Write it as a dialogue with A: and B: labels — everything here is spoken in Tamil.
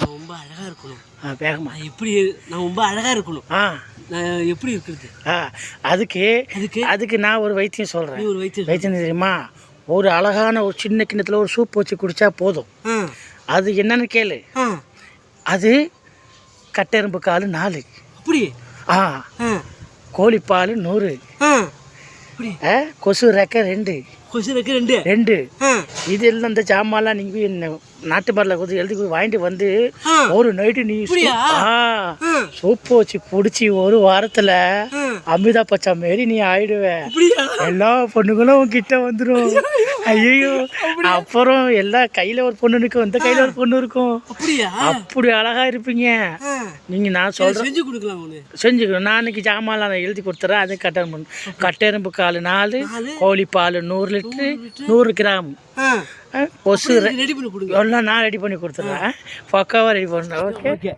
A: நான் ரொம்ப அழகா இருக்கணும்.
B: வேகமா
A: எப்படி நான் ரொம்ப அழகா இருக்கணும். நான் எப்படி இருக்கிறது?
B: அதுக்கு
A: அதுக்கு
B: அதுக்கு நான் ஒரு வைத்தியம் சொல்கிறேன்.
A: நீ ஒரு வைத்தியம்
B: வைத்தியம் தெரியுமா? ஒரு அழகான ஒரு சின்ன கிண்ணத்தில் ஒரு சூப் வச்சு குடித்தா போதும். அது என்னன்னு கேளு. அது கட்டெரும்பு கால் 4.
A: அப்படி
B: கோழிப்பால் 100. கொசு ரெக்கை 2.
A: கொசு ரெக்கை 2.
B: இது எல்லாம் இந்த ஜாமான்லாம் நீங்கள் நாட்டு மரில் கொஞ்சம் எழுதி வாங்கிட்டு வந்து ஒரு நைட்டு நீ சூப்பு வச்சு பிடிச்சி ஒரு வாரத்தில் அமிதா பச்சா மாரி நீ ஆயிடுவ. எல்லா பொண்ணுங்களும் உங்ககிட்ட வந்துடும். ஐயோ, அப்புறம் எல்லா கையில் ஒரு பொண்ணு இருக்கும், இந்த கையில் ஒரு பொண்ணு இருக்கும். அப்படி அழகா இருப்பீங்க நீங்கள். நான் சொல்கிறேன்
A: செஞ்சு கொடுக்கலாம்.
B: செஞ்சுக்கணும். நான் இன்னைக்கு ஜாமான்லாம் நான் எழுதி கொடுத்துறேன். அது கட்டெரும்பு கால் 4, கோழிப்பால் 100 லிட்டரு 100 கிராம், கொசு
A: ரெடி பண்ணி கொடுங்க.
B: எல்லாம் நான் ரெடி பண்ணி கொடுத்துட்றேன். பக்காவாக ரெடி பண்ணுறேன். ஓகே.